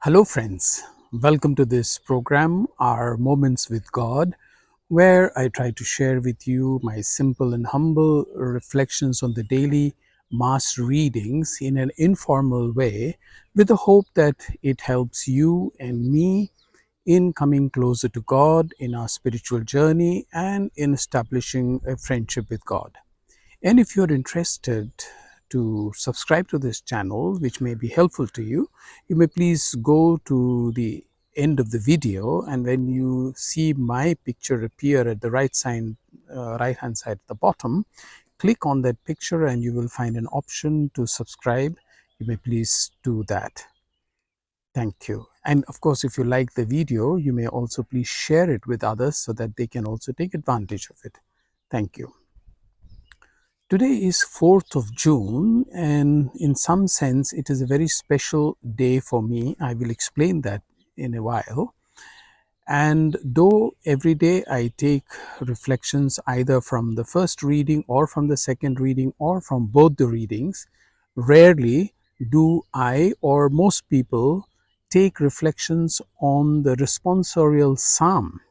Hello, friends. Welcome to this program, Our Moments with God, where I try to share with you my simple and humble reflections on the daily Mass readings in an informal way, with the hope that it helps you and me in coming closer to God in our spiritual journey and in establishing a friendship with God. And if you're interested to subscribe to this channel, which may be helpful to you, you may please go to the end of the video, and when you see my picture appear at the right hand side at the bottom, click on that picture and you will find an option to subscribe. You may please do that. Thank you. And of course, if you like the video, you may also please share it with others so that they can also take advantage of it. Thank you. Today is 4th of June, and in some sense it is a very special day for me. I will explain that in a while. And though every day I take reflections either from the first reading or from the second reading or from both the readings, rarely do I or most people take reflections on the responsorial psalm,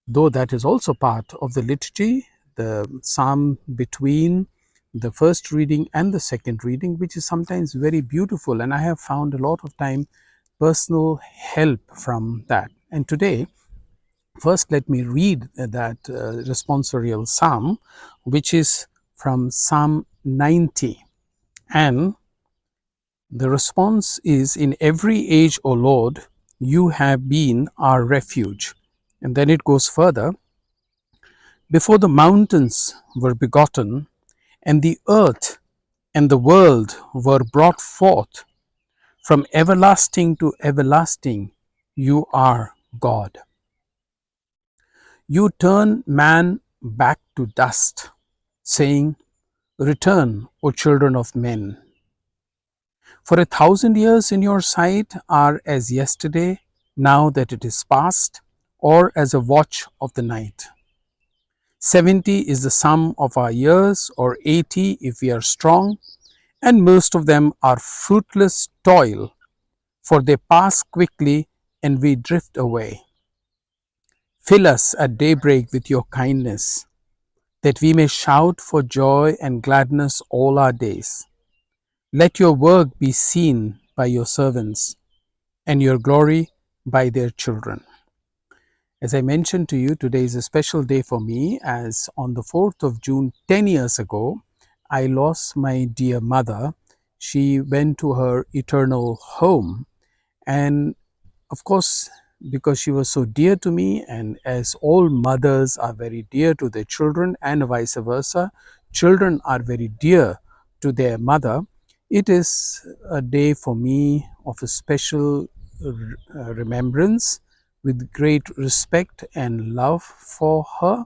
though that is also part of the liturgy, the psalm between the first reading and the second reading, which is sometimes very beautiful, and I have found a lot of time personal help from that. And today, first let me read that responsorial psalm, which is from Psalm 90. And the response is, "In every age, O Lord, you have been our refuge." And then it goes further, "Before the mountains were begotten, and the earth and the world were brought forth, from everlasting to everlasting, you are God. You turn man back to dust, saying, Return, O children of men. For 1,000 years in your sight are as yesterday, now that it is past, or as a watch of the night. 70 is the sum of our years, or 80 if we are strong, and most of them are fruitless toil, for they pass quickly and we drift away. Fill us at daybreak with your kindness, that we may shout for joy and gladness all our days. Let your work be seen by your servants, and your glory by their children." As I mentioned to you, today is a special day for me, as on the 4th of June, 10 years ago, I lost my dear mother. She went to her eternal home. And of course, because she was so dear to me, and as all mothers are very dear to their children and vice versa, children are very dear to their mother, it is a day for me of a special remembrance, with great respect and love for her.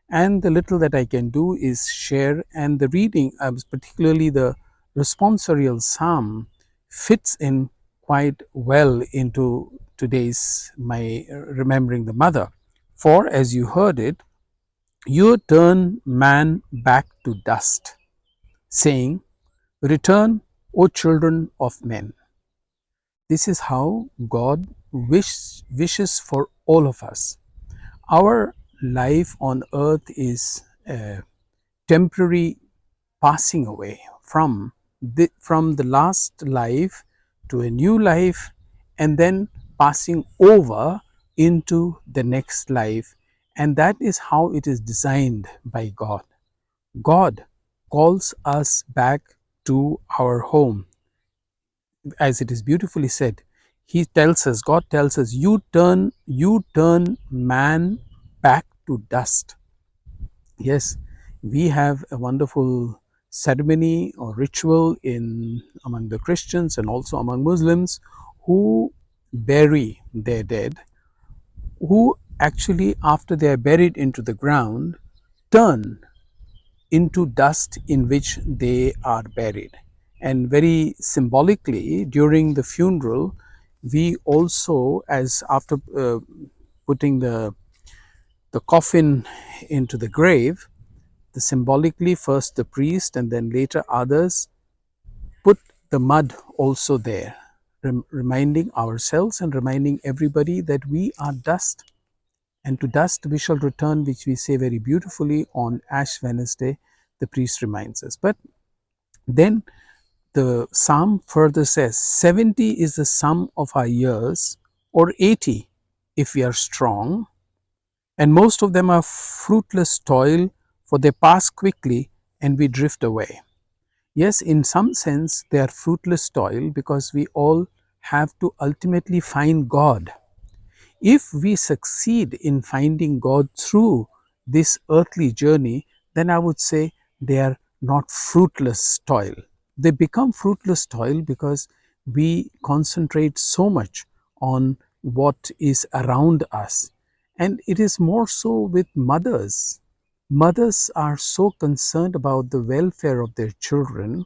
And the little that I can do is share, and the reading, particularly the responsorial psalm, fits in quite well into today's my remembering the mother. For as you heard it, you turn man back to dust, saying, Return, O children of men. This is how God wishes for all of us. Our life on earth is a temporary passing away from the last life to a new life, and then passing over into the next life. And that is how it is designed by God. God calls us back to our home. As it is beautifully said, God tells us, you turn man back to dust. Yes, we have a wonderful ceremony or ritual in among the Christians and also among Muslims, who bury their dead, who actually, after they are buried into the ground, turn into dust in which they are buried. And very symbolically, during the funeral, we also, as after putting the coffin into the grave, symbolically, first the priest and then later others put the mud also there, reminding ourselves and reminding everybody that we are dust, and to dust we shall return, which we say very beautifully on Ash Wednesday, the priest reminds us. But then the psalm further says 70 is the sum of our years, or 80 if we are strong, and most of them are fruitless toil, for they pass quickly and we drift away. Yes, in some sense, they are fruitless toil because we all have to ultimately find God. If we succeed in finding God through this earthly journey, then I would say they are not fruitless toil. They become fruitless toil because we concentrate so much on what is around us. And it is more so with mothers. Mothers are so concerned about the welfare of their children.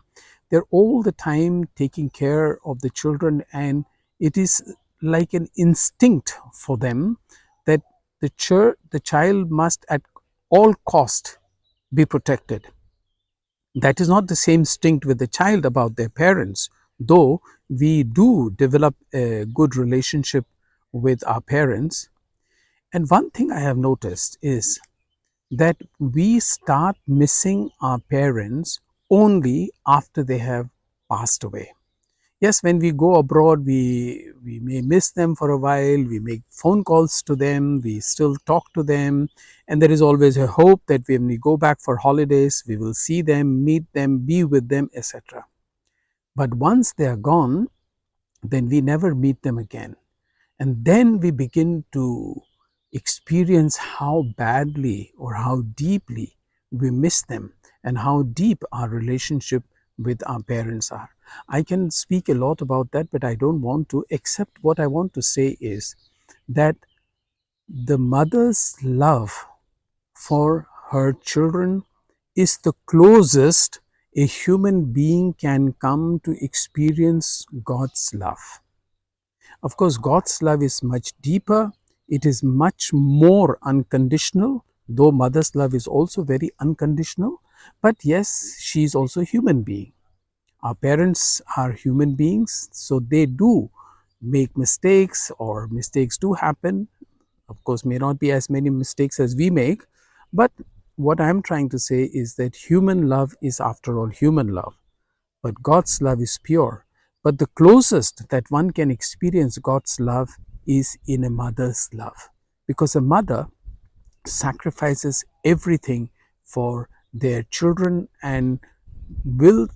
They're all the time taking care of the children, and it is like an instinct for them that the child must at all cost be protected. That is not the same instinct with the child about their parents, though we do develop a good relationship with our parents. And one thing I have noticed is that we start missing our parents only after they have passed away. Yes, when we go abroad, we may miss them for a while, we make phone calls to them, we still talk to them, and there is always a hope that when we go back for holidays, we will see them, meet them, be with them, etc. But once they are gone, then we never meet them again. And then we begin to experience how badly or how deeply we miss them and how deep our relationship with our parents are. I can speak a lot about that, but I don't want to, except what I want to say is that the mother's love for her children is the closest a human being can come to experience God's love. Of course, God's love is much deeper, it is much more unconditional, though mother's love is also very unconditional. But yes, she is also a human being. Our parents are human beings, so they do make mistakes, or mistakes do happen. Of course, may not be as many mistakes as we make, but what I'm trying to say is that human love is, after all, human love. But God's love is pure. But the closest that one can experience God's love is in a mother's love. Because a mother sacrifices everything for their children and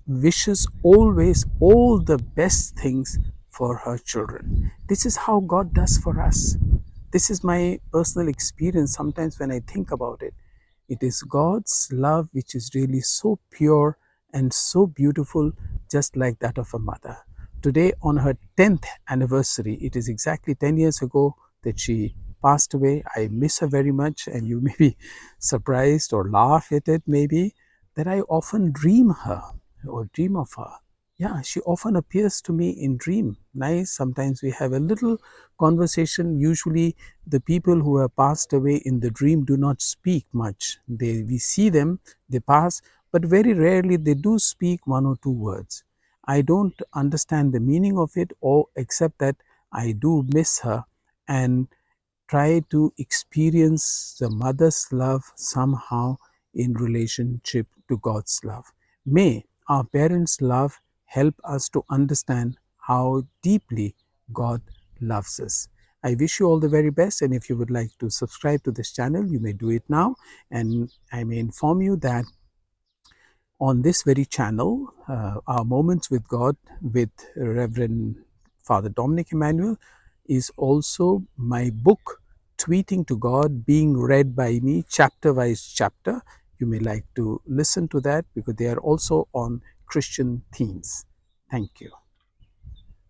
wishes always all the best things for her children. This is how God does for us. This is my personal experience sometimes when I think about it. It is God's love which is really so pure and so beautiful, just like that of a mother. Today, on her 10th anniversary, it is exactly 10 years ago that she passed away. I miss her very much, and you may be surprised or laugh at it maybe that I often dream her or dream of her. Yeah, she often appears to me in dream. Nice. Sometimes we have a little conversation. Usually the people who have passed away in the dream do not speak much. We see them, they pass, but very rarely they do speak one or two words. I don't understand the meaning of it, or except that I do miss her and try to experience the mother's love somehow in relationship to God's love. May our parents' love help us to understand how deeply God loves us. I wish you all the very best, and if you would like to subscribe to this channel, you may do it now. And I may inform you that on this very channel, our Moments with God with Reverend Father Dominic Emmanuel is also my book, Tweeting to God, being read by me chapter wise chapter. You may like to listen to that because they are also on Christian themes. Thank you.